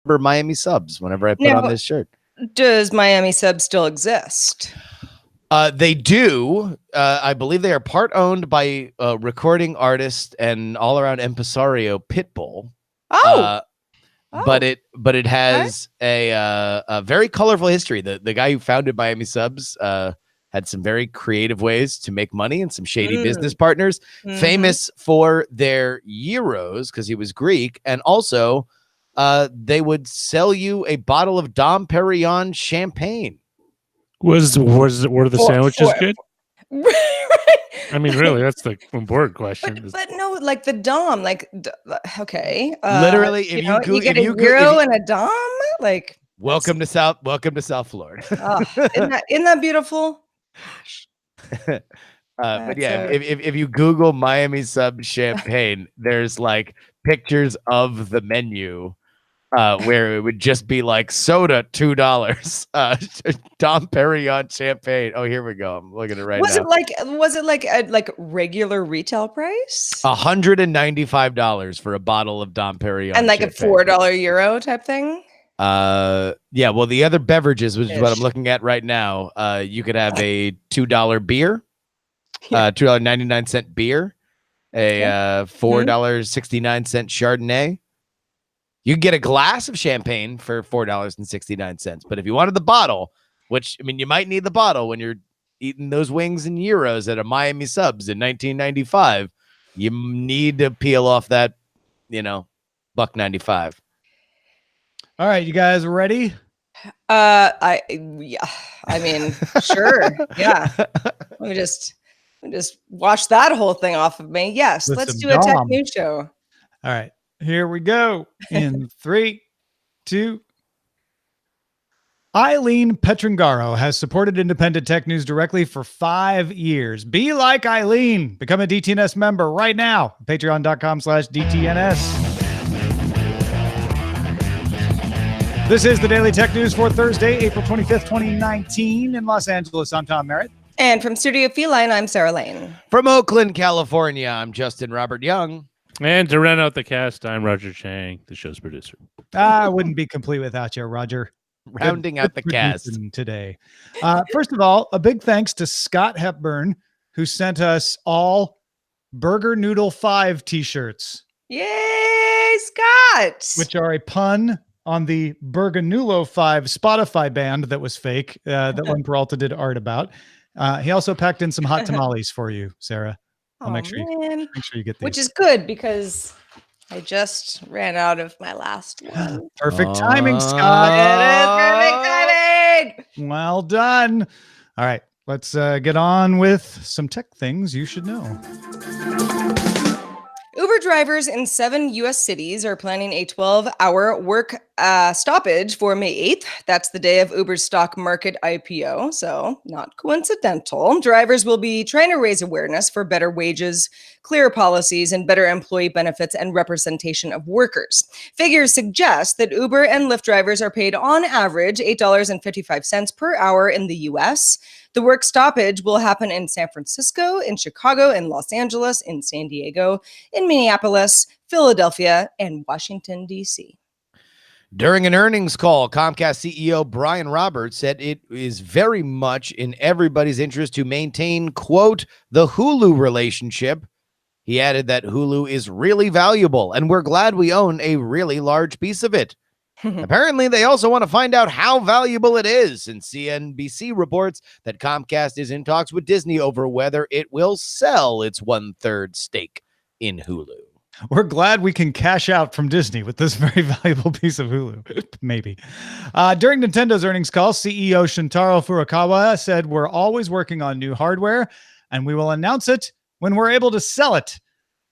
Miami subs whenever I put Now, on this shirt. Does Miami Sub still exist? They do. I believe they are part owned by recording artist and all around impresario Pitbull. But it has a very colorful history. The guy who founded Miami Subs had some very creative ways to make money and some shady business partners. Famous for their gyros because he was Greek, and also they would sell you a bottle of Dom Perignon champagne. Were the sandwiches good? I mean, really, that's the important question. But no, like the Dom, like okay, literally, if you get a gyro and a Dom, like welcome to South Florida. Isn't that beautiful? But yeah, if you Google Miami Sub champagne, there's like pictures of the menu. Where it would just be like soda $2, Dom Perignon champagne. Oh, here we go. I'm looking at it right now. Was it like a regular retail price? $195 for a bottle of Dom Perignon, and like champagne. a $4 euro type thing. Yeah. Well, the other beverages, which is what I'm looking at right now. You could have a $2 beer, $2.99 beer, a $4.69 Chardonnay. You can get a glass of champagne for $4.69. But if you wanted the bottle, which, I mean, you might need the bottle when you're eating those wings and gyros at a Miami Subs in 1995, you need to peel off that, $1.95. All right, you guys ready? I mean, sure. Yeah. Let me just wash that whole thing off of me. Yes, let's do a tech news show. All right. Here we go in 3, 2. Eileen Petrangaro has supported independent tech news directly for 5 years. Be like Eileen. Become a DTNS member right now. Patreon.com/DTNS. This is the Daily Tech News for Thursday, April 25th, 2019 in Los Angeles. I'm Tom Merritt. And from Studio Feline, I'm Sarah Lane. From Oakland, California, I'm Justin Robert Young. And to round out the cast, I'm Roger Chang, the show's producer. I wouldn't be complete without you, Roger. Rounding out the cast today. First of all, a big thanks to Scott Hepburn, who sent us all Burger Noodle 5 t-shirts. Yay, Scott! Which are a pun on the Burganulo 5 Spotify band that was fake, that Len Peralta did art about. He also packed in some hot tamales for you, Sarah. I'll make sure you get these. Which is good because I just ran out of my last one. Perfect timing, Scott. It is perfect timing. Well done. All right, let's get on with some tech things you should know. Uber drivers in 7 U.S. cities are planning a 12-hour work stoppage for May 8th. That's the day of Uber's stock market IPO, so not coincidental. Drivers will be trying to raise awareness for better wages, clearer policies, and better employee benefits and representation of workers. Figures suggest that Uber and Lyft drivers are paid on average $8.55 per hour in the U.S. The work stoppage will happen in San Francisco, in Chicago, in Los Angeles, in San Diego, in Minneapolis, Philadelphia, and Washington, D.C. During an earnings call, Comcast CEO Brian Roberts said it is very much in everybody's interest to maintain, quote, the Hulu relationship. He added that Hulu is really valuable, and we're glad we own a really large piece of it. Apparently, they also want to find out how valuable it is, and CNBC reports that Comcast is in talks with Disney over whether it will sell its 1/3 stake in Hulu. We're glad we can cash out from Disney with this very valuable piece of Hulu. Maybe. During Nintendo's earnings call, CEO Shintaro Furukawa said, "We're always working on new hardware, and we will announce it when we're able to sell it."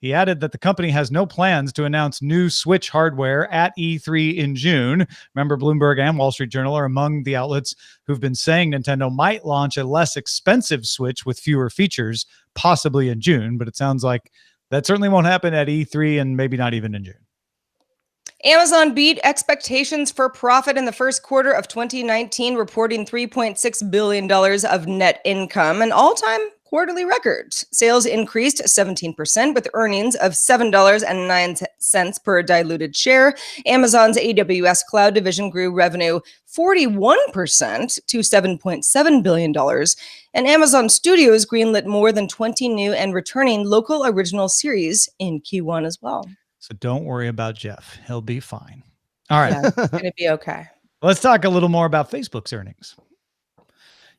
He added that the company has no plans to announce new Switch hardware at E3 in June. Remember, Bloomberg and Wall Street Journal are among the outlets who've been saying Nintendo might launch a less expensive Switch with fewer features, possibly in June, but it sounds like that certainly won't happen at E3 and maybe not even in June. Amazon beat expectations for profit in the first quarter of 2019, reporting $3.6 billion of net income, an all-time quarterly record. Sales increased 17% with earnings of $7.09 per diluted share. Amazon's AWS cloud division grew revenue 41% to $7.7 billion. And Amazon Studios greenlit more than 20 new and returning local original series in Q1 as well. So don't worry about Jeff. He'll be fine. All right. Yeah, it's going to be okay. Let's talk a little more about Facebook's earnings.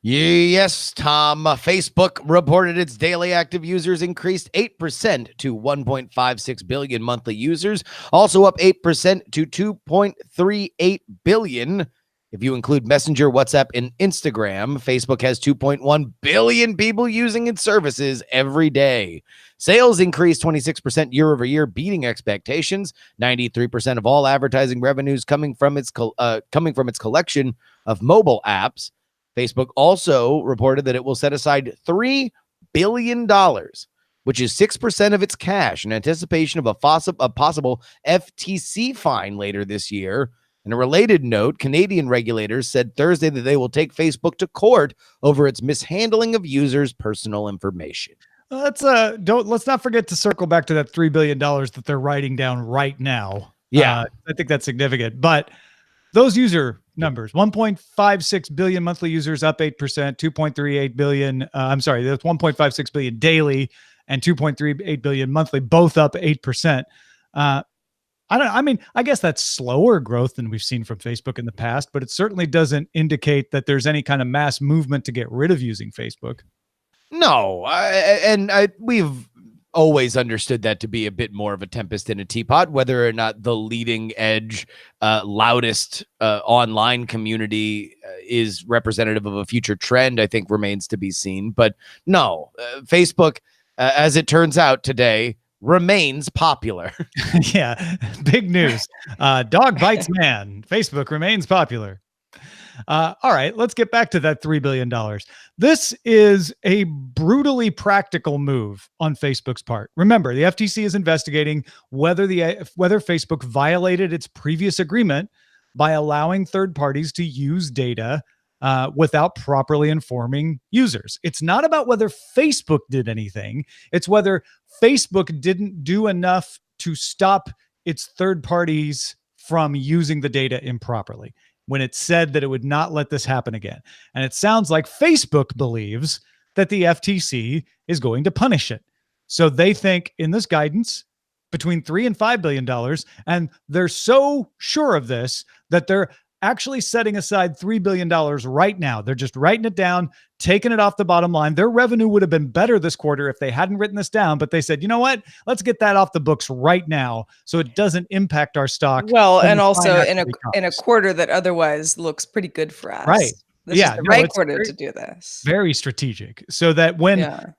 Yes, Tom. Facebook reported its daily active users increased 8% to 1.56 billion monthly users, also up 8% to 2.38 billion. If you include Messenger, WhatsApp, and Instagram, Facebook has 2.1 billion people using its services every day. Sales increased 26% year over year, beating expectations. 93% of all advertising revenues coming from its collection of mobile apps. Facebook also reported that it will set aside $3 billion, which is 6% of its cash, in anticipation of a possible FTC fine later this year. In a related note, Canadian regulators said Thursday that they will take Facebook to court over its mishandling of users' personal information. Let's not forget to circle back to that $3 billion that they're writing down right now. Yeah, I think that's significant. But those user numbers, 1.56 billion monthly users, up 8%, 2.38 billion. That's 1.56 billion daily and 2.38 billion monthly, both up 8%. I guess that's slower growth than we've seen from Facebook in the past, but it certainly doesn't indicate that there's any kind of mass movement to get rid of using Facebook. No, we've always understood that to be a bit more of a tempest in a teapot. Whether or not the leading edge, loudest online community is representative of a future trend, I think remains to be seen. But no, Facebook, as it turns out today, remains popular. Yeah, big news. Dog bites man. Facebook remains popular. All right, let's get back to that $3 billion. This is a brutally practical move on Facebook's part. Remember, the FTC is investigating whether Facebook violated its previous agreement by allowing third parties to use data without properly informing users. It's not about whether Facebook did anything. It's whether Facebook didn't do enough to stop its third parties from using the data improperly when it said that it would not let this happen again. And it sounds like Facebook believes that the FTC is going to punish it. So they think in this guidance between $3 and $5 billion, and they're so sure of this that they're actually setting aside $3 billion right now. They're just writing it down, taking it off the bottom line. Their revenue would have been better this quarter if they hadn't written this down, but they said, you know what? Let's get that off the books right now so it doesn't impact our stock. Well, and also in a quarter that otherwise looks pretty good for us. Right. This is the right quarter to do this. Very strategic. So that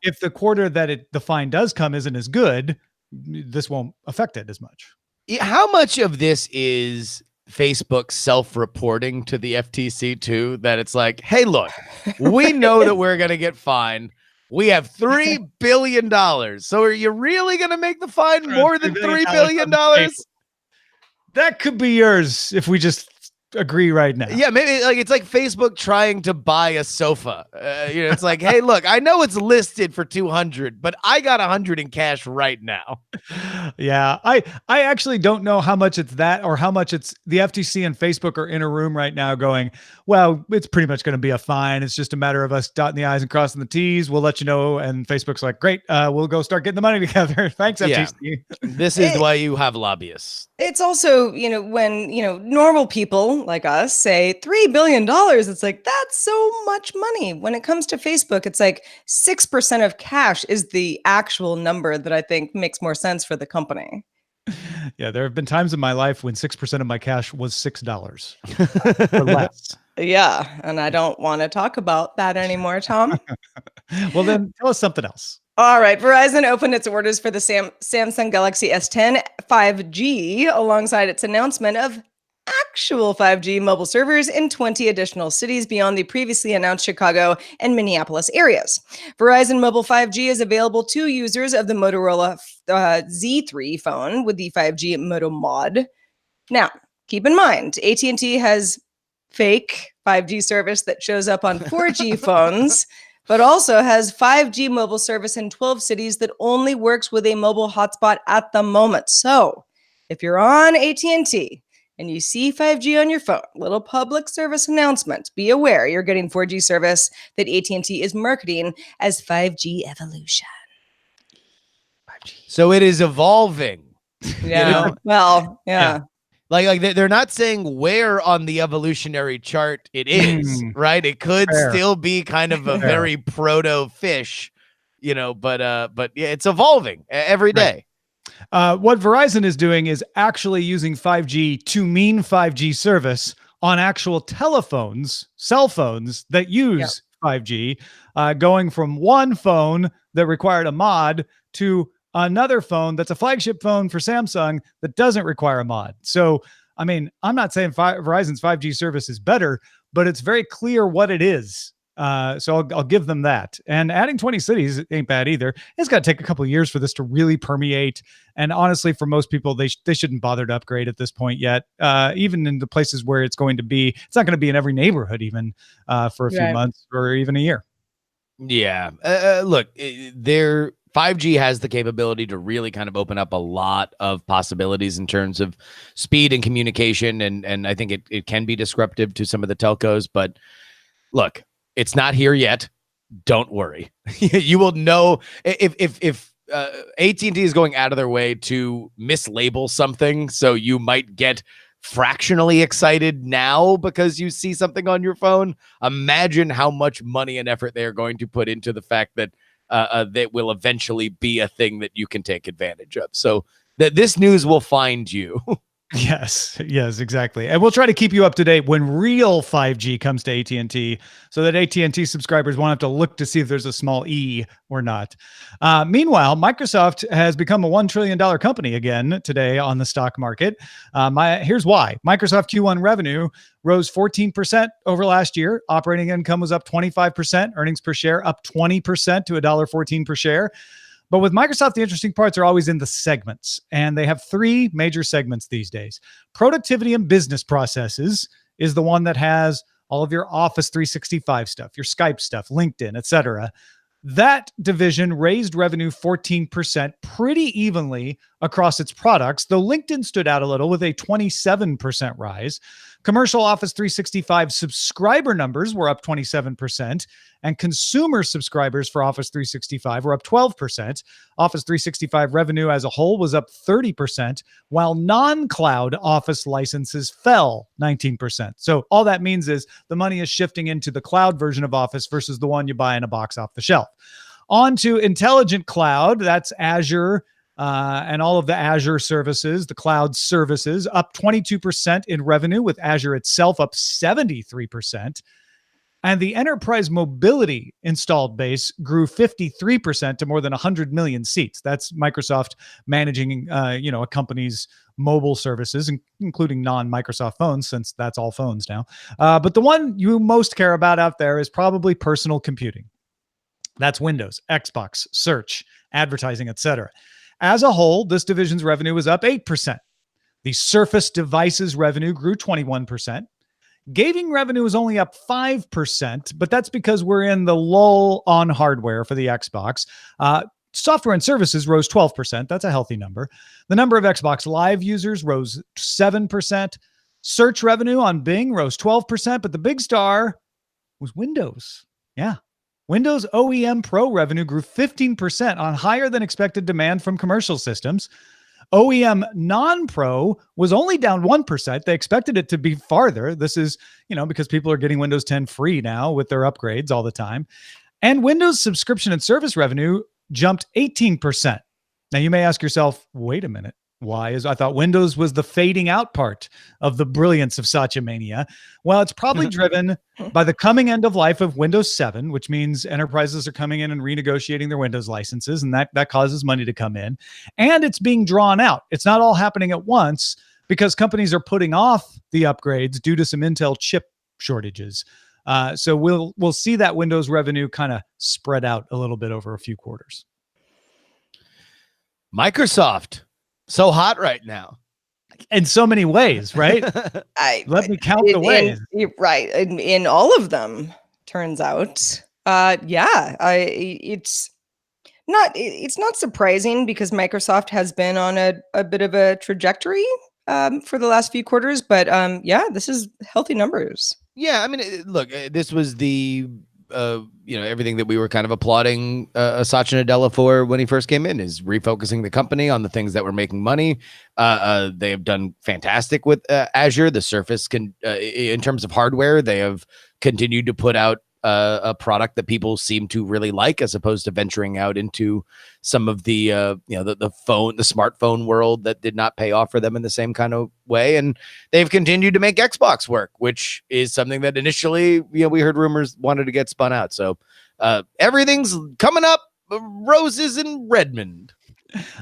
if the quarter that the fine does come isn't as good, this won't affect it as much. How much of this is Facebook self-reporting to the FTC too, that it's like, hey, look, we know that we're going to get fined. We have $3 billion. So are you really going to make the fine more than $3 billion? That could be yours if we just agree right now. Yeah, maybe it's like Facebook trying to buy a sofa. It's like, hey, look, I know it's listed for 200, but I got 100 in cash right now. Yeah, I actually don't know how much it's that or how much it's the FTC and Facebook are in a room right now going, well, it's pretty much going to be a fine. It's just a matter of us dotting the I's and crossing the T's. We'll let you know. And Facebook's like, great, we'll go start getting the money together. Thanks, FTC. Yeah. This is why you have lobbyists. It's also, when, normal people like us say $3 billion, it's like, that's so much money. When it comes to Facebook, it's like 6% of cash is the actual number that I think makes more sense for the company. Yeah, there have been times in my life when 6% of my cash was $6 or less. Yeah, and I don't want to talk about that anymore, Tom. Well, then tell us something else. All right. Verizon opened its orders for the Samsung Galaxy S10 5G alongside its announcement of actual 5G mobile servers in 20 additional cities beyond the previously announced Chicago and Minneapolis areas. Verizon Mobile 5G is available to users of the Motorola Z3 phone with the 5G Moto Mod. Now, keep in mind, AT&T has fake 5G service that shows up on 4G phones, but also has 5G mobile service in 12 cities that only works with a mobile hotspot at the moment. So if you're on AT&T and you see 5G on your phone, little public service announcement, be aware you're getting 4G service that AT&T is marketing as 5G evolution. 5G. So it is evolving. Yeah. You know? Well, yeah. Like they're not saying where on the evolutionary chart it is, right? It could still be kind of a very proto fish, you know, but yeah, it's evolving every day. What Verizon is doing is actually using 5G to mean 5G service on actual telephones, cell phones that use 5G, going from one phone that required a mod to another phone that's a flagship phone for Samsung that doesn't require a mod. So, I mean, I'm not saying Verizon's 5G service is better, but it's very clear what it is. So I'll give them that. And adding 20 cities ain't bad either. It's got to take a couple of years for this to really permeate. And honestly, for most people, they shouldn't bother to upgrade at this point yet. Even in the places where it's going to be, it's not going to be in every neighborhood even for a few months or even a year. Yeah. Look, 5G has the capability to really kind of open up a lot of possibilities in terms of speed and communication. And I think it can be disruptive to some of the telcos, but look, it's not here yet. Don't worry. You will know if AT&T is going out of their way to mislabel something. So you might get fractionally excited now because you see something on your phone. Imagine how much money and effort they're going to put into the fact that that will eventually be a thing that you can take advantage of. So that this news will find you. Yes, exactly. And we'll try to keep you up to date when real 5G comes to AT&T so that AT&T subscribers won't have to look to see if there's a small E or not. Meanwhile, Microsoft has become a $1 trillion company again today on the stock market. Here's why. Microsoft Q1 revenue rose 14% over last year. Operating income was up 25%. Earnings per share up 20% to $1.14 per share. But with Microsoft, the interesting parts are always in the segments, and they have three major segments these days. Productivity and business processes is the one that has all of your Office 365 stuff, your Skype stuff, LinkedIn, etc. That division raised revenue 14% pretty evenly across its products, though LinkedIn stood out a little with a 27% rise. Commercial Office 365 subscriber numbers were up 27%, and consumer subscribers for Office 365 were up 12%. Office 365 revenue as a whole was up 30%, while non-cloud Office licenses fell 19%. So all that means is the money is shifting into the cloud version of Office versus the one you buy in a box off the shelf. On to Intelligent Cloud, that's Azure, and all of the Azure services, the cloud services, up 22% in revenue, with Azure itself up 73%. And the enterprise mobility installed base grew 53% to more than 100 million seats. That's Microsoft managing, a company's mobile services, including non-Microsoft phones, since that's all phones now. But the one you most care about out there is probably personal computing. That's Windows, Xbox, search, advertising, etc. As a whole, this division's revenue was up 8%. The Surface devices revenue grew 21%. Gaming revenue was only up 5%, but that's because we're in the lull on hardware for the Xbox. Software and services rose 12%. That's a healthy number. The number of Xbox Live users rose 7%. Search revenue on Bing rose 12%, but the big star was Windows. Yeah. Windows OEM Pro revenue grew 15% on higher than expected demand from commercial systems. OEM non-Pro was only down 1%. They expected it to be farther. This is, because people are getting Windows 10 free now with their upgrades all the time. And Windows subscription and service revenue jumped 18%. Now you may ask yourself, wait a minute. Why? I thought Windows was the fading out part of the brilliance of Satya Mania. Well, it's probably driven by the coming end of life of Windows 7, which means enterprises are coming in and renegotiating their Windows licenses, and that causes money to come in. And it's being drawn out. It's not all happening at once because companies are putting off the upgrades due to some Intel chip shortages. So we'll see that Windows revenue kind of spread out a little bit over a few quarters. Microsoft. So hot right now. In so many ways, right? Let me count the ways. Right. In all of them, turns out. It's not surprising because Microsoft has been on a bit of a trajectory for the last few quarters, but this is healthy numbers. Yeah, I mean, look, this was the everything that we were kind of applauding Satya Nadella for when he first came in, is refocusing the company on the things that were making money. They have done fantastic with Azure. The Surface can, in terms of hardware, they have continued to put out a product that people seem to really like, as opposed to venturing out into some of the the smartphone world that did not pay off for them in the same kind of way. And they've continued to make Xbox work, which is something that initially we heard rumors wanted to get spun out. So everything's coming up roses in Redmond.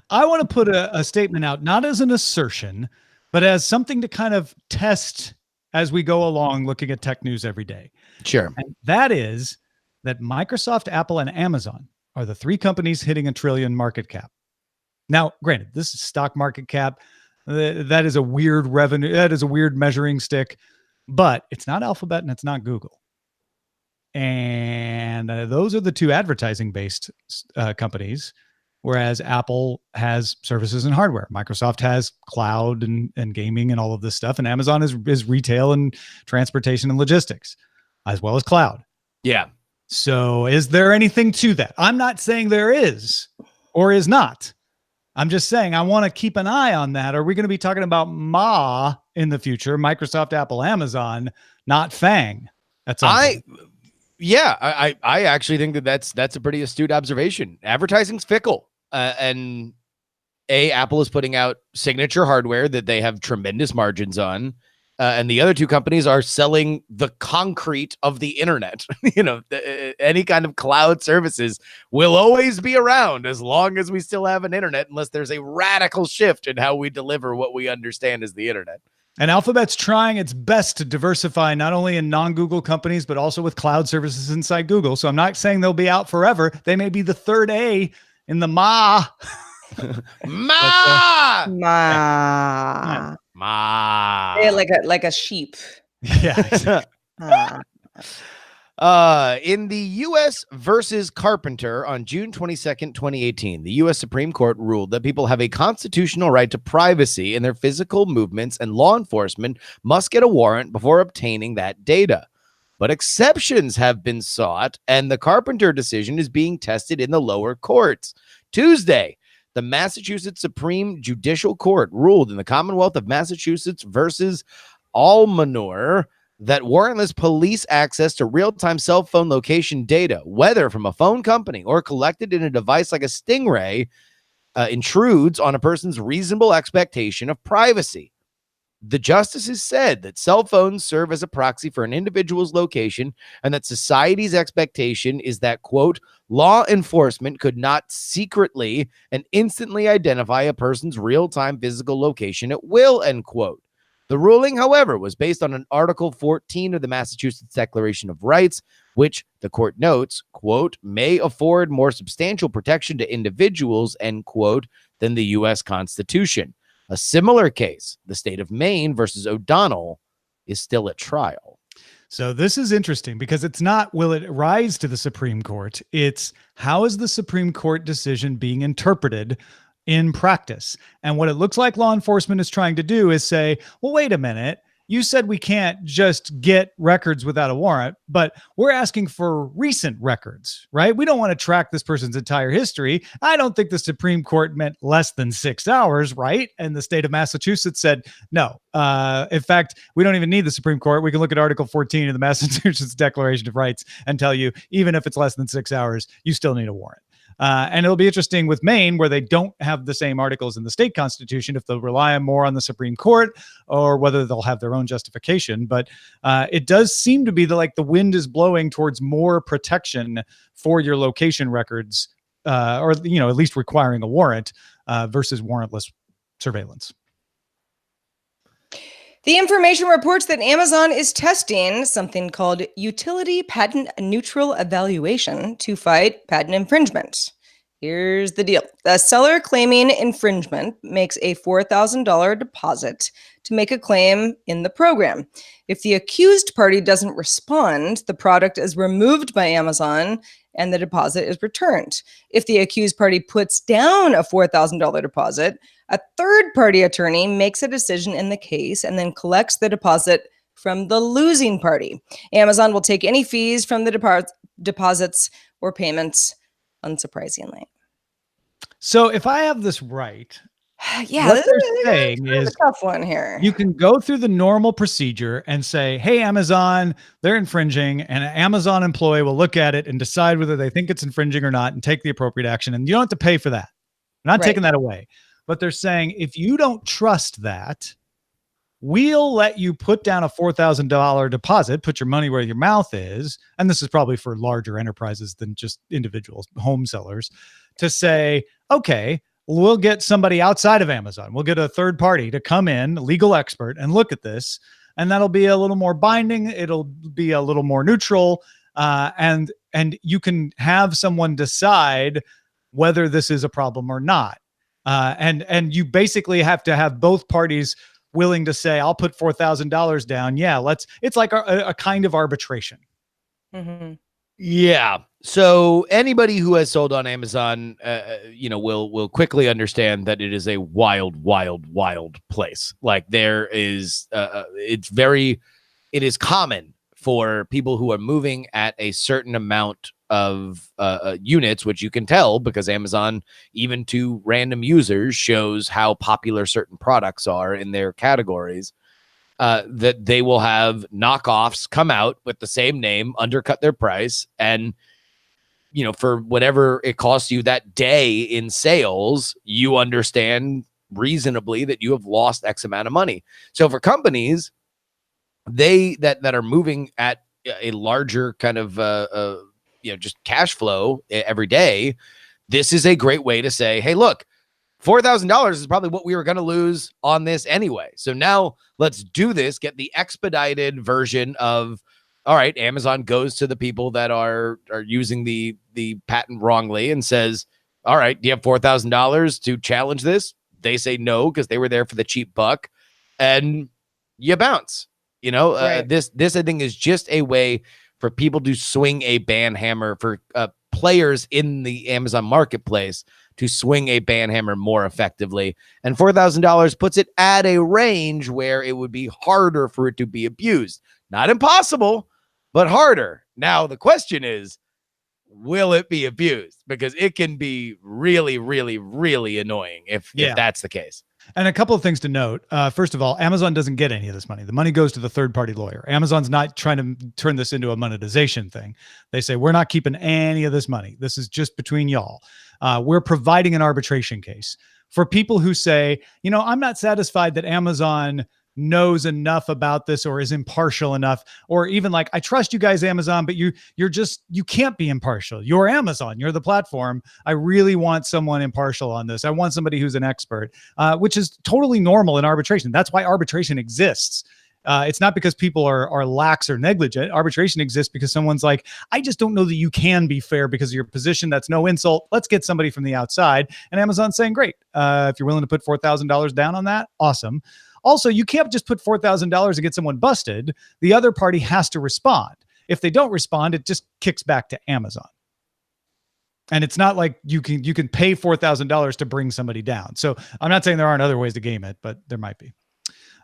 I want to put a statement out, not as an assertion, but as something to kind of test as we go along looking at tech news every day. Sure. And that is that Microsoft, Apple, and Amazon are the three companies hitting $1 trillion market cap. Now, granted, this is stock market cap. That is a weird revenue. That is a weird measuring stick, but it's not Alphabet and it's not Google. And those are the two advertising-based companies, whereas Apple has services and hardware. Microsoft has cloud and gaming and all of this stuff. And Amazon is retail and transportation and logistics, as well as cloud. Yeah. So is there anything to that? I'm not saying there is or is not. I'm just saying I want to keep an eye on that. Are we going to be talking about MAAA in the future? Microsoft, Apple, Amazon, not FANG. That's I actually think that's a pretty astute observation. Advertising's fickle. And Apple is putting out signature hardware that they have tremendous margins on. And the other two companies are selling the concrete of the internet. Any kind of cloud services will always be around as long as we still have an internet, unless there's a radical shift in how we deliver what we understand as the internet. And Alphabet's trying its best to diversify not only in non-Google companies, but also with cloud services inside Google. So I'm not saying they'll be out forever. They may be the third A in the MAAA. Ma. Yeah, like a sheep. Yeah. In the U.S. versus Carpenter on June 22nd, 2018, the U.S. Supreme Court ruled that people have a constitutional right to privacy in their physical movements, and law enforcement must get a warrant before obtaining that data. But exceptions have been sought, and the Carpenter decision is being tested in the lower courts. Tuesday, the Massachusetts Supreme Judicial Court ruled in the Commonwealth of Massachusetts versus Almanor that warrantless police access to real-time cell phone location data, whether from a phone company or collected in a device like a Stingray, intrudes on a person's reasonable expectation of privacy. The justices said that cell phones serve as a proxy for an individual's location, and that society's expectation is that, quote, law enforcement could not secretly and instantly identify a person's real-time physical location at will, end quote. The ruling, however, was based on an Article 14 of the Massachusetts Declaration of Rights, which the court notes, quote, may afford more substantial protection to individuals, end quote, than the U.S. Constitution. A similar case, the state of Maine versus O'Donnell, is still at trial. So this is interesting because it's not, will it rise to the Supreme Court? It's how is the Supreme Court decision being interpreted in practice? And what it looks like law enforcement is trying to do is say, well, wait a minute. You said we can't just get records without a warrant, but we're asking for recent records, right? We don't want to track this person's entire history. I don't think the Supreme Court meant less than 6 hours, right? And the state of Massachusetts said, no. In fact, we don't even need the Supreme Court. We can look at Article 14 of the Massachusetts Declaration of Rights and tell you, even if it's less than 6 hours, you still need a warrant. And it'll be interesting with Maine, where they don't have the same articles in the state constitution, if they'll rely more on the Supreme Court or whether they'll have their own justification. But it does seem to be the wind is blowing towards more protection for your location records, or at least requiring a warrant versus warrantless surveillance. The information reports that Amazon is testing something called utility patent neutral evaluation to fight patent infringement. Here's the deal. The seller claiming infringement makes a $4,000 deposit to make a claim in the program. If the accused party doesn't respond, the product is removed by Amazon and the deposit is returned. If the accused party puts down a $4,000 deposit, a third-party attorney makes a decision in the case and then collects the deposit from the losing party. Amazon will take any fees from the deposits or payments, unsurprisingly. So if I have this right, yeah, what they're saying is a tough one here. You can go through the normal procedure and say, hey, Amazon, they're infringing, and an Amazon employee will look at it and decide whether they think it's infringing or not and take the appropriate action. And you don't have to pay for that. They're not taking that away. But they're saying, if you don't trust that, we'll let you put down a $4,000 deposit, put your money where your mouth is. And this is probably for larger enterprises than just individuals, home sellers, to say, okay, we'll get somebody outside of Amazon. We'll get a third party to come in, a legal expert, and look at this. And that'll be a little more binding. It'll be a little more neutral. And you can have someone decide whether this is a problem or not. And you basically have to have both parties willing to say, I'll put $4,000 down. Yeah, it's like a kind of arbitration. Mm-hmm. Yeah. So anybody who has sold on Amazon, will quickly understand that it is a wild, wild, wild place. Like there is, it is common for people who are moving at a certain amount of units, which you can tell because Amazon, even to random users, shows how popular certain products are in their categories. That they will have knockoffs come out with the same name, undercut their price, and for whatever it costs you that day in sales, you understand reasonably that you have lost X amount of money. So for companies, that are moving at a larger kind of just cash flow every day, this is a great way to say, hey, look, $4,000 is probably what we were going to lose on this anyway. So now let's do this, get the expedited version of, all right, Amazon goes to the people that are using the patent wrongly and says, all right, do you have $4,000 to challenge this? They say no, because they were there for the cheap buck, and you bounce. Right. This I think is just a way for people to swing a ban hammer, for players in the Amazon marketplace to swing a ban hammer more effectively. And $4,000 puts it at a range where it would be harder for it to be abused. Not impossible, but harder. Now, the question is, will it be abused? Because it can be really, really, really annoying if that's the case. And a couple of things to note. First of all, Amazon doesn't get any of this money. The money goes to the third-party lawyer. Amazon's not trying to turn this into a monetization thing. They say, we're not keeping any of this money. This is just between y'all. We're providing an arbitration case for people who say, I'm not satisfied that Amazon knows enough about this or is impartial enough, or even like, I trust you guys, Amazon, but you can't be impartial. You're Amazon. You're the platform. I really want someone impartial on this. I want somebody who's an expert, which is totally normal in arbitration. That's why arbitration exists. It's not because people are lax or negligent. Arbitration exists because someone's like, I just don't know that you can be fair because of your position. That's no insult. Let's get somebody from the outside. And Amazon's saying, great. If you're willing to put $4,000 down on that, awesome. Also, you can't just put $4,000 to get someone busted. The other party has to respond. If they don't respond, it just kicks back to Amazon. And it's not like you can pay $4,000 to bring somebody down. So I'm not saying there aren't other ways to game it, but there might be.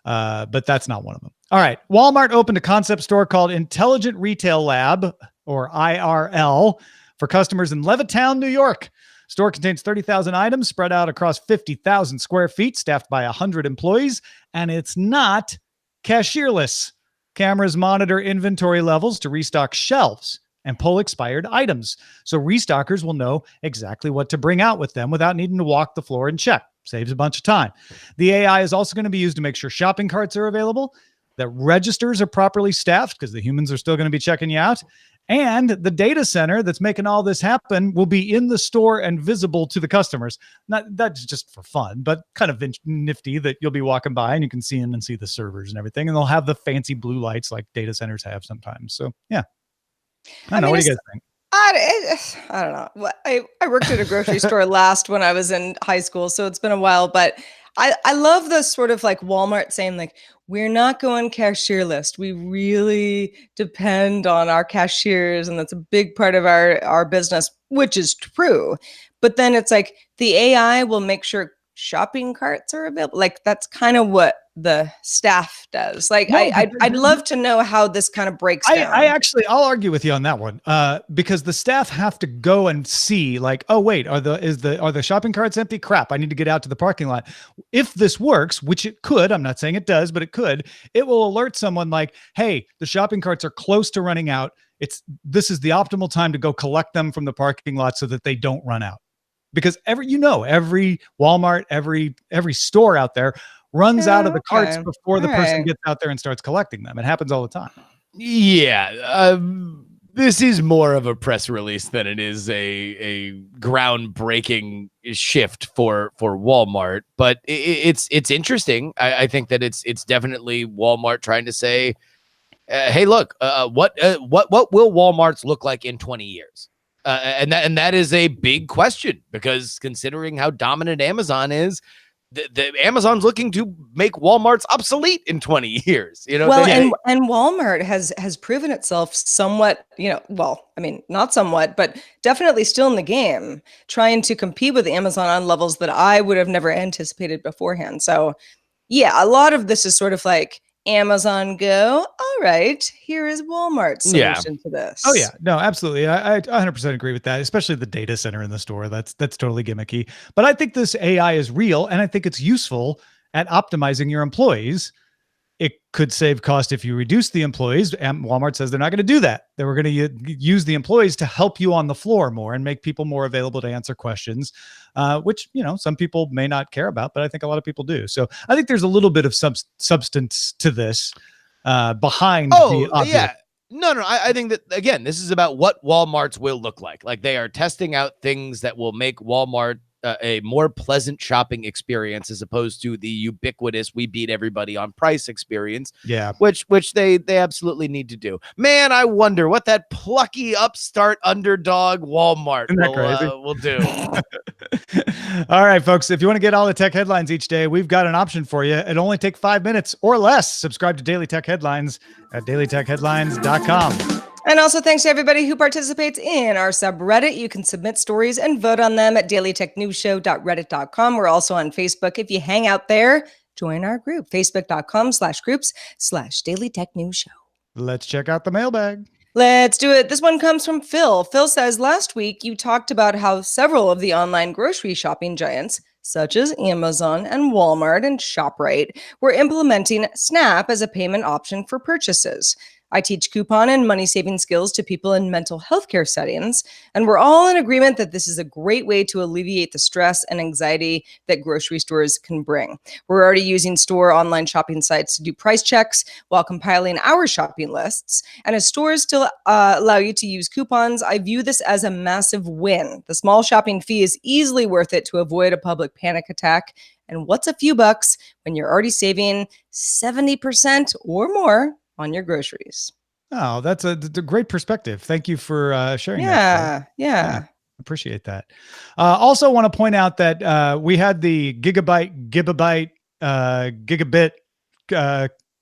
But that's not one of them. All right. Walmart opened a concept store called Intelligent Retail Lab, or IRL, for customers in Levittown, New York. Store contains 30,000 items spread out across 50,000 square feet, staffed by 100 employees, and it's not cashierless. Cameras monitor inventory levels to restock shelves and pull expired items, so restockers will know exactly what to bring out with them without needing to walk the floor and check. Saves a bunch of time. The AI is also going to be used to make sure shopping carts are available, that registers are properly staffed because the humans are still going to be checking you out, and the data center that's making all this happen will be in the store and visible to the customers. That's just for fun, but kind of nifty that you'll be walking by and you can see in and see the servers and everything, and they'll have the fancy blue lights like data centers have sometimes. So yeah, I don't know. What do you guys think? I don't know. I worked at a grocery store last when I was in high school, so it's been a while. But I love the sort of like Walmart saying like, we're not going cashierless. We really depend on our cashiers, and that's a big part of our business, which is true. But then it's like the AI will make sure shopping carts are available. Like that's kind of what the staff does. Like no, I'd love to know how this kind of breaks down. I'll argue with you on that one. Because the staff have to go and see like, oh wait, are the shopping carts empty? Crap, I need to get out to the parking lot. If this works, which it could, I'm not saying it does, but it could, it will alert someone like, hey, the shopping carts are close to running out. This is the optimal time to go collect them from the parking lot so that they don't run out. Because every Walmart, every store out there runs out of the carts before the person gets out there and starts collecting them. It happens all the time. Yeah. This is more of a press release than it is a groundbreaking shift for Walmart, but it's interesting. I think that it's definitely Walmart trying to say, hey, look, what will Walmarts look like in 20 years? And that is a big question, because considering how dominant Amazon is, the Amazon's looking to make Walmart's obsolete in 20 years. You know, and Walmart has proven itself somewhat, not somewhat, but definitely still in the game, trying to compete with Amazon on levels that I would have never anticipated beforehand. So yeah, a lot of this is sort of like Amazon go, all right, here is Walmart's solution to this. Oh yeah, no, absolutely. I 100% agree with that, especially the data center in the store. That's totally gimmicky. But I think this AI is real, and I think it's useful at optimizing your employees. It could save cost if you reduce the employees. And Walmart says they're not going to do that. They were going to use the employees to help you on the floor more and make people more available to answer questions, which, some people may not care about, but I think a lot of people do. So I think there's a little bit of substance to this behind the obvious. Yeah. No. I think that, again, this is about what Walmarts will look like. Like, they are testing out things that will make Walmart a more pleasant shopping experience, as opposed to the ubiquitous we beat everybody on price experience. Yeah, which they absolutely need to do. Man, I wonder what that plucky upstart underdog Walmart will do. All right, folks, if you want to get all the tech headlines each day, we've got an option for you. It'll only take 5 minutes or less. Subscribe to Daily Tech Headlines at dailytechheadlines.com. And also thanks to everybody who participates in our subreddit. You can submit stories and vote on them at dailytechnewsshow.reddit.com. We're also on Facebook. If you hang out there, join our group, facebook.com/groups/dailytechnewsshow. Let's check out the mailbag. Let's do it. This one comes from Phil. Phil says, last week you talked about how several of the online grocery shopping giants, such as Amazon and Walmart and ShopRite, were implementing Snap as a payment option for purchases. I teach coupon and money-saving skills to people in mental health care settings, and we're all in agreement that this is a great way to alleviate the stress and anxiety that grocery stores can bring. We're already using store online shopping sites to do price checks while compiling our shopping lists, and as stores still allow you to use coupons, I view this as a massive win. The small shopping fee is easily worth it to avoid a public panic attack, and what's a few bucks when you're already saving 70% or more on your groceries? Oh, that's a great perspective. Thank you for sharing that. Yeah. Appreciate that. Also want to point out that we had the gigabit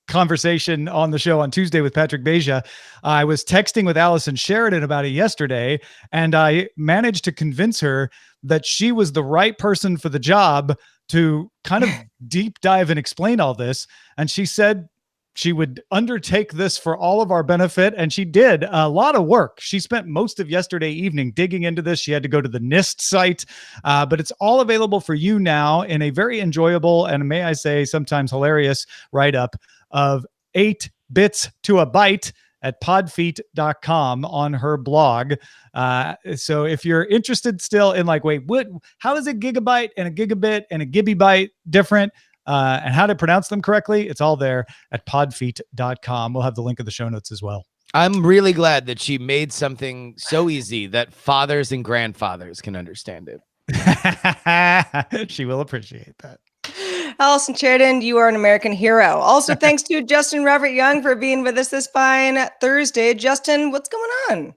conversation on the show on Tuesday with Patrick Beja. I was texting with Allison Sheridan about it yesterday, and I managed to convince her that she was the right person for the job to kind of deep dive and explain all this. And she said she would undertake this for all of our benefit, and she did a lot of work. She spent most of yesterday evening digging into this. She had to go to the NIST site, but it's all available for you now in a very enjoyable and, may I say, sometimes hilarious write-up of 8 bits to a byte at podfeet.com on her blog. So if you're interested still in like, wait, how is a gigabyte and a gigabit and a gibibyte different? And how to pronounce them correctly, it's all there at podfeet.com. We'll have the link in the show notes as well. I'm really glad that she made something so easy that fathers and grandfathers can understand it. She will appreciate that. Allison Sheridan, you are an American hero. Also, thanks to Justin Robert Young for being with us this fine Thursday. Justin, what's going on?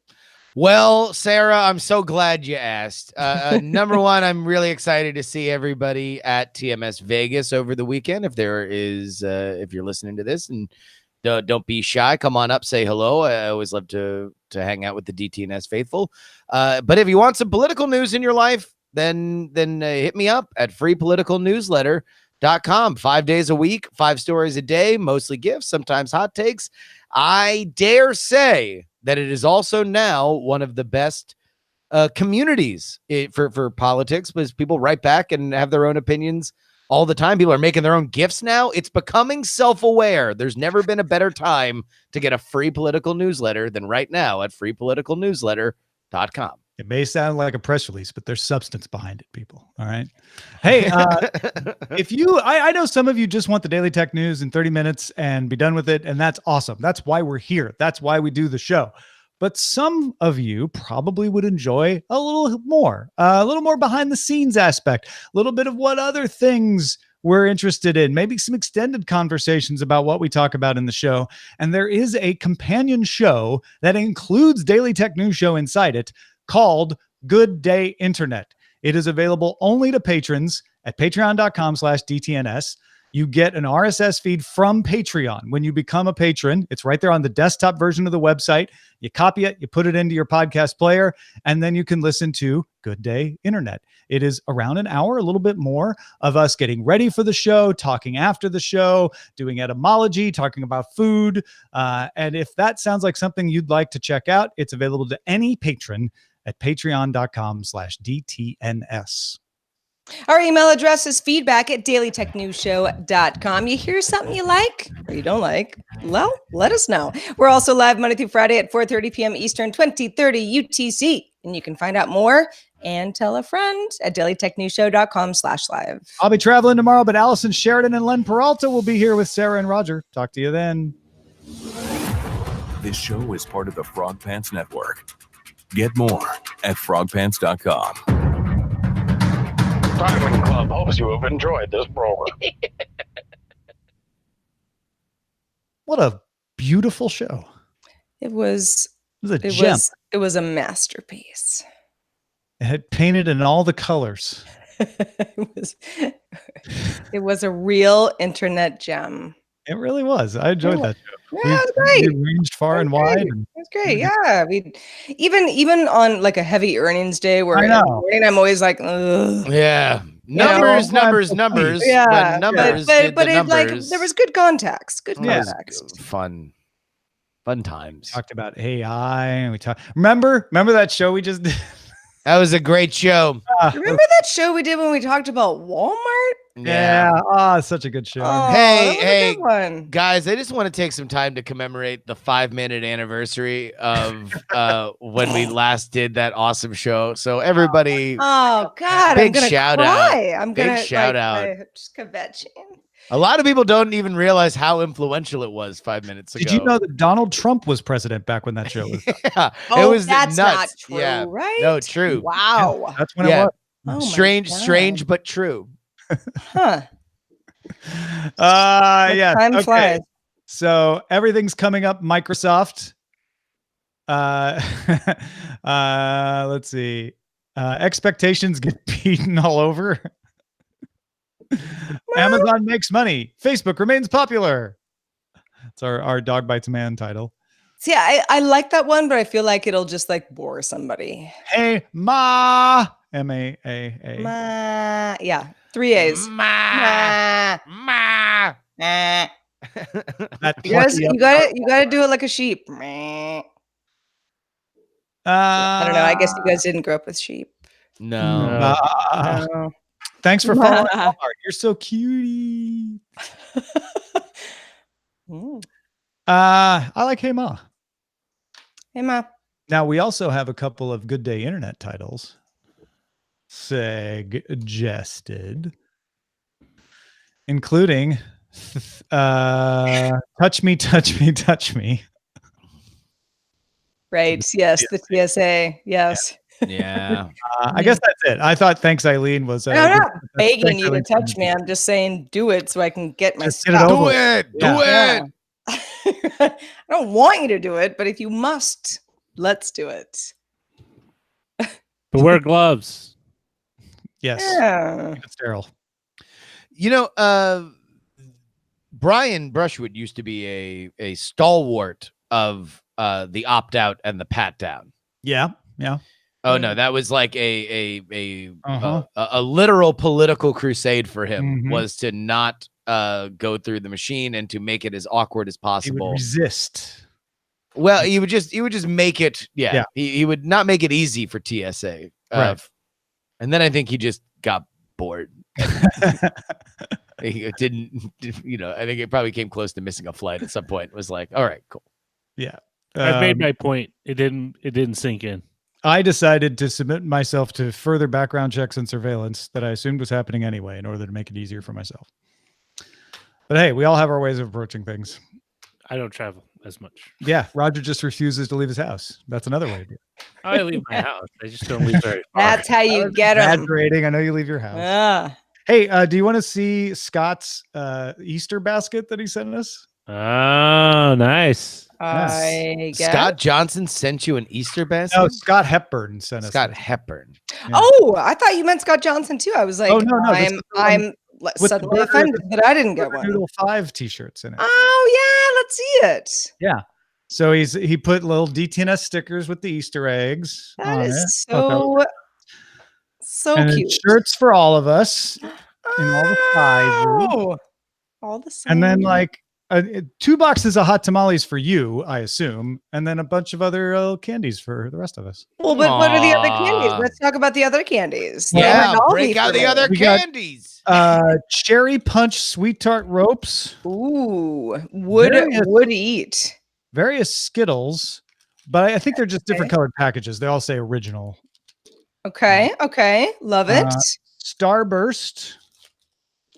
Well, Sarah, I'm so glad you asked. Number one, I'm really excited to see everybody at TMS Vegas over the weekend. If you're listening to this, and don't be shy, come on up, say hello. I always love to hang out with the DTNS faithful. But if you want some political news in your life, then hit me up at freepoliticalnewsletter.com. 5 days a week, 5 stories a day, mostly gifts, sometimes hot takes. I dare say that it is also now one of the best communities for politics, because people write back and have their own opinions all the time. People are making their own gifts now. It's becoming self-aware. There's never been a better time to get a free political newsletter than right now at freepoliticalnewsletter.com. It may sound like a press release, but there's substance behind it, people. All right. Hey, I know some of you just want the Daily Tech News in 30 minutes and be done with it. And that's awesome. That's why we're here. That's why we do the show. But some of you probably would enjoy a little more behind the scenes aspect, a little bit of what other things we're interested in, maybe some extended conversations about what we talk about in the show. And there is a companion show that includes Daily Tech News Show inside it, called Good Day Internet. It is available only to patrons at patreon.com/DTNS. You get an RSS feed from Patreon. When you become a patron, it's right there on the desktop version of the website. You copy it, you put it into your podcast player, and then you can listen to Good Day Internet. It is around an hour, a little bit more, of us getting ready for the show, talking after the show, doing etymology, talking about food. And if that sounds like something you'd like to check out, it's available to any patron at patreon.com/DTNS. Our email address is feedback@dailytechnewsshow.com. You hear something you like or you don't like? Well, let us know. We're also live Monday through Friday at 4:30 p.m. Eastern, 2030 UTC. And you can find out more and tell a friend at dailytechnewsshow.com/live. I'll be traveling tomorrow, but Allison Sheridan and Len Peralta will be here with Sarah and Roger. Talk to you then. This show is part of the Frog Pants Network. Get more at frogpants.com. Diamond Club hopes you have enjoyed this program. What a beautiful show. It was a gem. It was a masterpiece. It had painted in all the colors. It was a real internet gem. It really was. I enjoyed that show. Yeah, it was great. We ranged far and wide. It was great. Yeah, we even on like a heavy earnings day where I'm always like, ugh. Yeah, numbers. Yeah, but numbers. But it like there was good context. Good context. Fun times. Talked about AI and we talked. Remember that show we just did? That was a great show. Remember that show we did when we talked about Walmart? Yeah. Oh, such a good show. Oh, hey, guys, I just want to take some time to commemorate the 5-minute anniversary of when we last did that awesome show. So everybody, oh God, big I'm gonna shout cry. out. I'm gonna big shout out. Just kvetching. A lot of people don't even realize how influential it was 5 minutes ago. Did you know that Donald Trump was president back when that show was? Yeah, it was that's nuts. Not true, right? No, true. Wow. Yeah, that's when it was. Oh strange, but true. Huh. Yeah. Time flies. So everything's coming up Microsoft. Let's see. Expectations get beaten all over. Amazon makes money. Facebook remains popular. It's our Dog Bites Man title. See, I like that one, but I feel like it'll just like bore somebody. Hey, Ma. MAAA. Ma. Yeah. 3 A's. Ma. You gotta do it like a sheep. I don't know. I guess you guys didn't grow up with sheep. No. Thanks for following Walmart. You're so cutie. I like Hey Ma. Hey Ma. Now we also have a couple of Good Day Internet titles suggested, including Touch Me, Touch Me, Touch Me. Right. Yes. The TSA. Yes. Yeah. I guess that's it. I thought Thanks Eileen was. I'm not begging you to touch me. I'm just saying do it so I can get my stuff. Do it. I don't want you to do it, but if you must, let's do it. But wear gloves. Yes. Yeah. Keep it sterile. You know, Brian Brushwood used to be a stalwart of the opt out and the pat down. Yeah. Yeah. Oh no, that was like a Uh-huh. literal political crusade for him Mhm. was to not go through the machine and to make it as awkward as He would possible. resist. Well, he would just make it. Yeah, Yeah. He would not make it easy for TSA. Right. And then I think he just got bored. He didn't, I think it probably came close to missing a flight at some point. It was like, all right, cool. Yeah. I've made my point. It didn't sink in. I decided to submit myself to further background checks and surveillance that I assumed was happening anyway in order to make it easier for myself. But hey, we all have our ways of approaching things. I don't travel as much. Yeah, Roger just refuses to leave his house. That's another way to do it. I leave my house. I just don't leave very far. That's how you get them. Exaggerating. I know you leave your house. Yeah. Hey, do you want to see Scott's Easter basket that he sent us? Oh, nice. I guess. Scott Johnson sent you an Easter basket? No, Scott Hepburn sent us. Scott this. Hepburn. Yeah. Oh, I thought you meant Scott Johnson too. I was like, Oh, no, this is the one I'm with suddenly the offended that I didn't get one. Noodle 5 t-shirts in it. Oh yeah, let's see it. Yeah. So he put little DTNS stickers with the Easter eggs. That on is it. so And then cute. shirts for all of us in all the sizes. Oh, all the same. And then like 2 boxes of hot tamales for you, I assume, and then a bunch of other candies for the rest of us. Well, but what are the other Aw. candies? Let's talk about the other candies. They Yeah, might all break be out for the me. other We got- candies. Cherry punch sweet tart ropes, Ooh, Various- would eat. various Skittles, but I think they're just different colored packages. They all say original. Okay, love it. Starburst.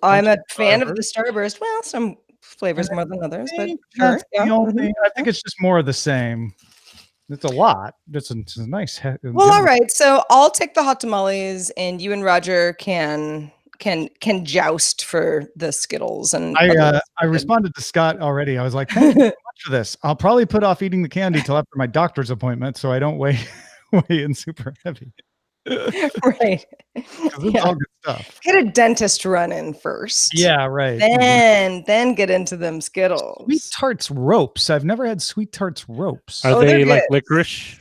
I'm a bunch of fan of the Starburst. Starburst. Well, some flavors more than others, but think sure. that's Yeah. the only, Mhm. I think it's just more of the same. It's a lot. It's a nice. Well, all right. So I'll take the hot tamales, and you and Roger can joust for the Skittles. And I responded to Scott already. I was like, thank you so much for this. I'll probably put off eating the candy till after my doctor's appointment, so I don't weigh in super heavy. right. 'Cause it's Yeah. all good stuff. Get a dentist run in first. Yeah, right. Then get into them Skittles. Sweet Tarts ropes. I've never had Sweet Tarts ropes. Are Oh, they they're like good. licorice?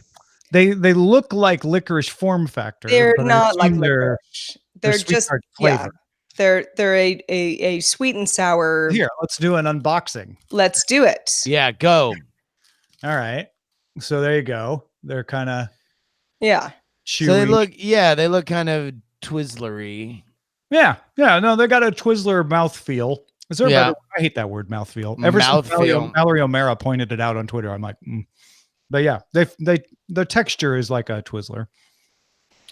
They look like licorice form factor. They're but I not like assume they're licorice. They're sweet just tart yeah. flavor. They're a sweet and sour. Here, let's do an unboxing. Let's do it. Yeah, go. All right. So there you go. They're kind of Yeah. chewy. So they look kind of Twizzlery. Yeah. No, they got a Twizzler mouthfeel. Is there a Yeah. better? I hate that word, mouthfeel. Ever since Mouthfeel. Mallory O'Mara pointed it out on Twitter, I'm like, But yeah, the texture is like a Twizzler,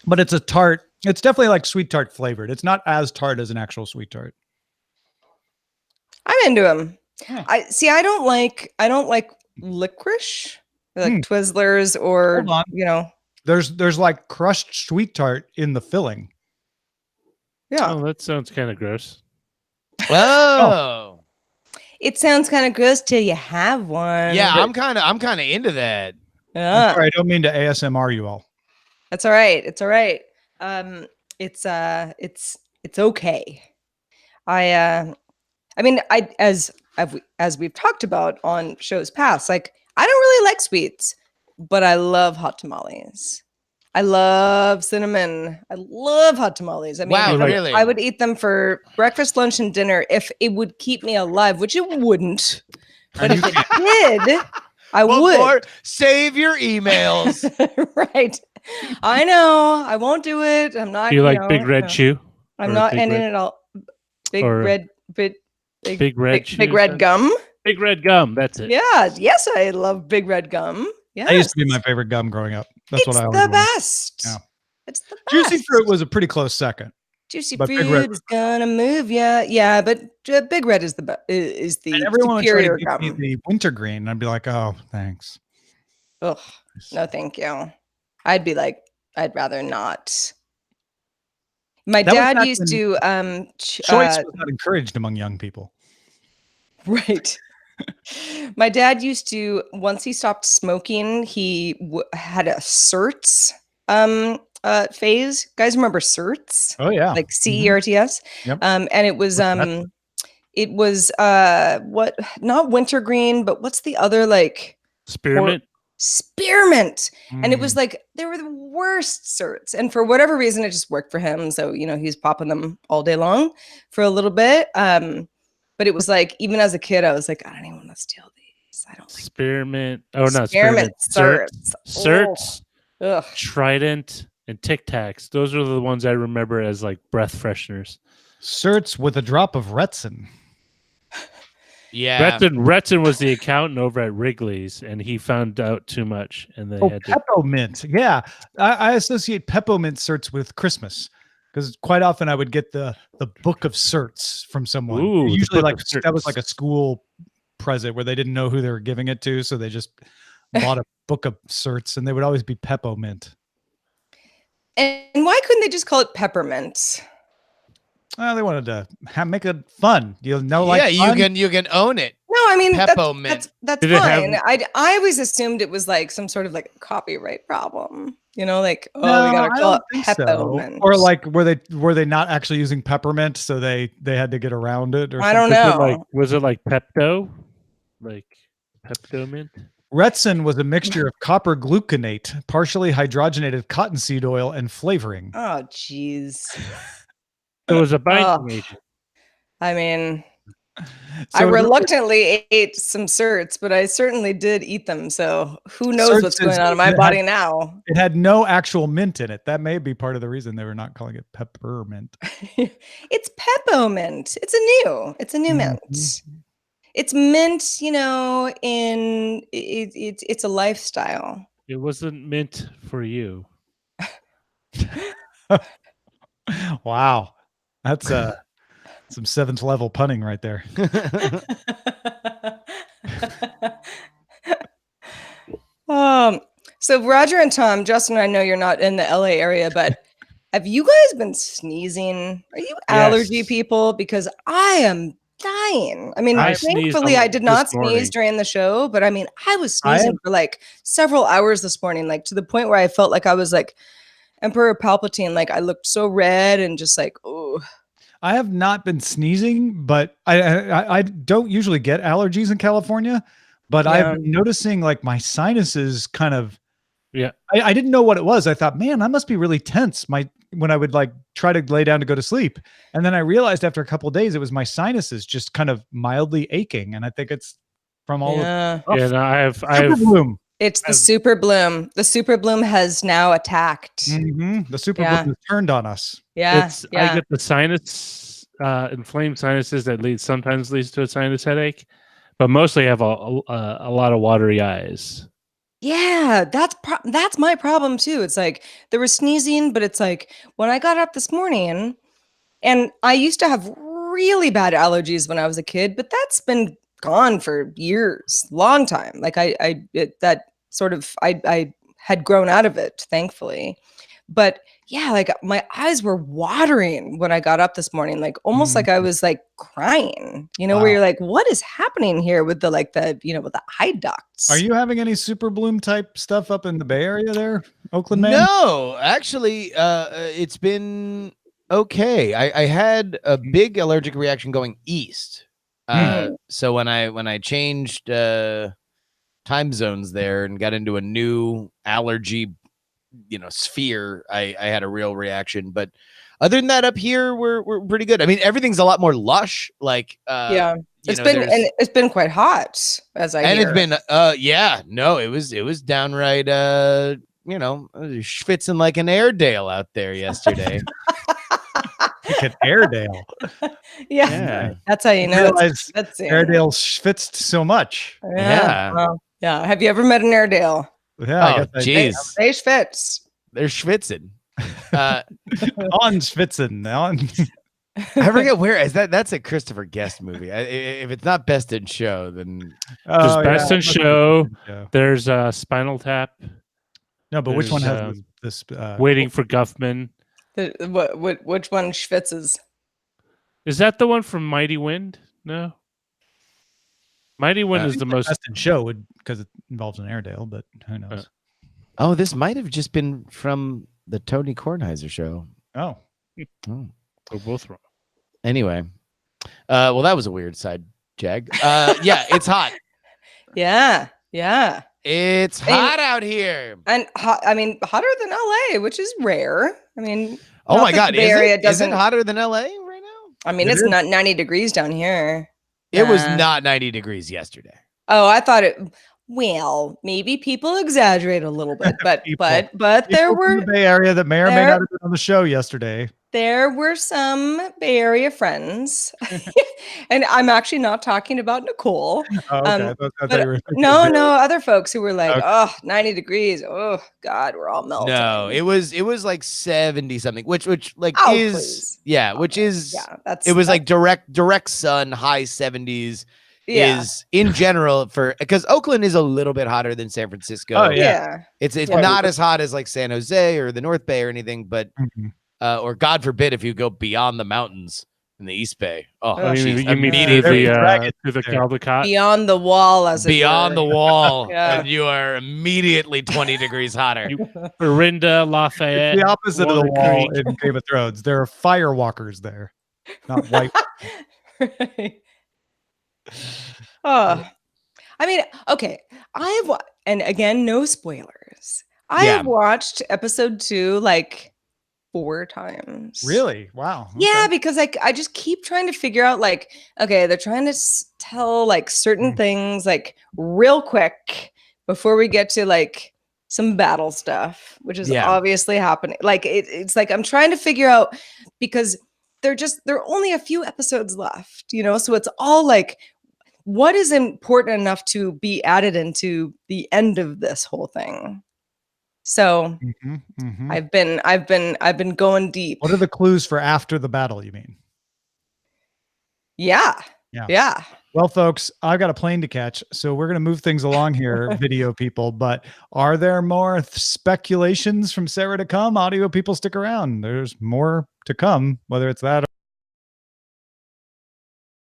but it's a tart. It's definitely like sweet tart flavored. It's not as tart as an actual sweet tart. I'm into them. Yeah. I don't like licorice, like Twizzlers or Hold on. There's like crushed sweet tart in the filling. yeah. Oh, that sounds kind of gross. Oh. It sounds kind of gross till you have one. Yeah, I'm kind of into that. I'm Yeah. sorry, I don't mean to ASMR you all. That's all right. It's all right. It's okay. I mean, as we've talked about on shows past, like I don't really like sweets, but I love hot tamales. I love cinnamon. I love hot tamales. I mean, Wow, like- really? I would eat them for breakfast, lunch, and dinner if it would keep me alive, which it wouldn't. But if it did, I What would. more? Save your emails. Right. I know. I won't do it. I'm not. Do you like know, Big Red no. Shoe? I'm or not Big ending Red- it all. Big or red, Big Red big Shoes, red then? gum. Big Red Gum. That's it. Yeah. Yes, I love big red gum. Yeah. That used to be my favorite gum growing up. That's It's what I always the wanted. best. Yeah. It's the best. Juicy fruit was a pretty close second. Juicy but Big fruit Red is gonna move ya. Yeah, but Big Red is is the And everyone would try superior to give me gum. the wintergreen, and I'd be like, "Oh, thanks." Ugh, no, thank you. I'd be like, I'd rather not. My That was dad back used when to Choice was not encouraged among young people. right. My dad used to, once he stopped smoking, he had a certs phase. Guys, remember certs? Oh yeah, Like CERTS. Yep. And it was what, not wintergreen, but what's the other, like, Spearmint. Spearmint. And it was Mm. like they were the worst certs. And for whatever reason, it just worked for him. So, he's popping them all day long for a little bit. But it was like, even as a kid, I was like, I don't even want to steal these. I don't like Spearmint. Oh, not Spearmint spearmint. certs. Certs. Ugh. Trident and Tic Tacs. Those are the ones I remember as like breath fresheners. Certs with a drop of Retsin. Yeah. Retsin was the accountant over at Wrigley's, and he found out too much, and they had to. Peppermint. Yeah, I associate peppermint certs with Christmas because quite often I would get the book of certs from someone. Ooh, Usually, book like of that was certs. like a school present where they didn't know who they were giving it to, so they just bought a book of certs, and they would always be peppermint. And why couldn't they just call it peppermint? Well, they wanted to make it fun. Yeah, you can own it. No, I mean Peppermint. that's Did it fine. have- I always assumed it was like some sort of like copyright problem. Like, we No, gotta I call don't it think so. peppermint. Or like were they not actually using peppermint, so they had to get around it? Or I don't something? know. Was it like Pepto? Like Pepto-Mint? Retsin was a mixture of copper gluconate, partially hydrogenated cottonseed oil, and flavoring. Oh, jeez. It was a binding agent. I mean, I So reluctantly ate some certs, but I certainly did eat them. So who knows Certs what's going is- on in my it had- body now? It had no actual mint in it. That may be part of the reason they were not calling it peppermint. It's peppermint. It's a new mint. It's mint, it's a lifestyle. It wasn't meant for you. Wow. That's some 7th level punning right there. So Roger and Tom, Justin, I know you're not in the LA area, but have you guys been sneezing? Are you allergy Yes. people? Because I am dying. I mean, I sneezed thankfully I did not this morning. sneeze during the show, but I mean, I was sneezing for like several hours this morning, like to the point where I felt like I was like Emperor Palpatine. Like I looked so red and just like, oh. I have not been sneezing, but I don't usually get allergies in California, but Yeah. I've been noticing like my sinuses kind of. Yeah. I didn't know what it was. I thought, man, I must be really tense. When I would like try to lay down to go to sleep, and then I realized after a couple of days it was my sinuses just kind of mildly aching, and I think it's from all Yeah. of Yeah, no, I've bloom. It's the super bloom. The super bloom has now attacked. The super Yeah. bloom has turned on us. Yeah. I get the sinus inflamed sinuses that sometimes leads to a sinus headache, but mostly I have a lot of watery eyes. Yeah, that's my problem too. It's like there was sneezing, but it's like when I got up this morning, and I used to have really bad allergies when I was a kid, but that's been gone for years, long time. Like I had grown out of it, thankfully. But yeah, like my eyes were watering when I got up this morning, like almost like I was like crying, where you're like, what is happening here with with the eye ducts? Are you having any super bloom type stuff up in the Bay Area there, Oakland man? No, actually, it's been okay. I had a big allergic reaction going east. So when I changed time zones there and got into a new allergy sphere, I had a real reaction. But other than that, up here we're pretty good. I mean, everything's a lot more lush. Like it's been quite hot, as I hear. It's been it was downright schwitzing like an Airedale out there yesterday. Like an Airedale. Yeah, that's how you know. That's Airedale schwitzed so much. Yeah. Well, yeah. Have you ever met an Airedale? Yeah. Oh, jeez. They schwitz. They're schwitzing. On schwitzen. I forget where is that. That's a Christopher Guest movie. If it's not Best in Show, then There's Best in Show. Yeah. There's Spinal Tap. No, but which one has There's, this? Waiting for Guffman. Which one schwitzes? Is that the one from Mighty Wind? No. Mighty Wind is the most. Best in Show because it involves an Airedale, but who knows? oh, this might have just been from the Tony Kornheiser show. Oh. Oh. We're both wrong. Anyway, well, that was a weird side jag. Yeah, it's hot. Yeah. Yeah. It's hot out here. And hot, I mean, hotter than LA, which is rare. I mean, Oh not my that God, the Bay Area is it doesn't. hotter than LA right now? I mean, it's not 90 degrees down here. It was Nah. not 90 degrees yesterday. Oh, I thought it. Well, maybe people exaggerate a little bit, but but there People from were the Bay Area that may or may not have been on the show yesterday. there were some Bay Area friends, and I'm actually not talking about Nicole. Oh, okay. I thought But you were thinking no, of no, other folks who were like, Okay. oh, 90 degrees. Oh God, we're all melting. No, it was like 70 something, which like Oh, is please. yeah, which is Yeah, that's it was that's- like direct sun, high 70s yeah. is in general because Oakland is a little bit hotter than San Francisco. Oh, yeah. Yeah. It's Yeah. not as hot as like San Jose or the North Bay or anything, but Mhm. or God forbid if you go beyond the mountains in the East Bay. Oh, Oh, You geez, mean immediately to the there. Caldecott? Beyond the wall, as it beyond the were. wall, Yeah. and you are immediately 20 degrees hotter. Orinda, Lafayette. It's the opposite of the Walnut wall Creek. in Game of Thrones. There are firewalkers there, not white. Right. Oh, I mean, okay. And again, no spoilers. I Yeah. have watched episode 2 like 4 times. Really? Wow. Yeah, Okay. because like I just keep trying to figure out like, okay, they're trying to tell like certain things like real quick before we get to like some battle stuff, which is Yeah. obviously happening. Like it's like I'm trying to figure out because there are only a few episodes left, so it's all like what is important enough to be added into the end of this whole thing. So Mhm, mhm. I've been going deep. What are the clues for after the battle, you mean? Yeah. Yeah. Yeah. Well, folks, I've got a plane to catch, so we're going to move things along here, video people. But are there more speculations from Sarah to come? Audio people, stick around. There's more to come, whether it's that or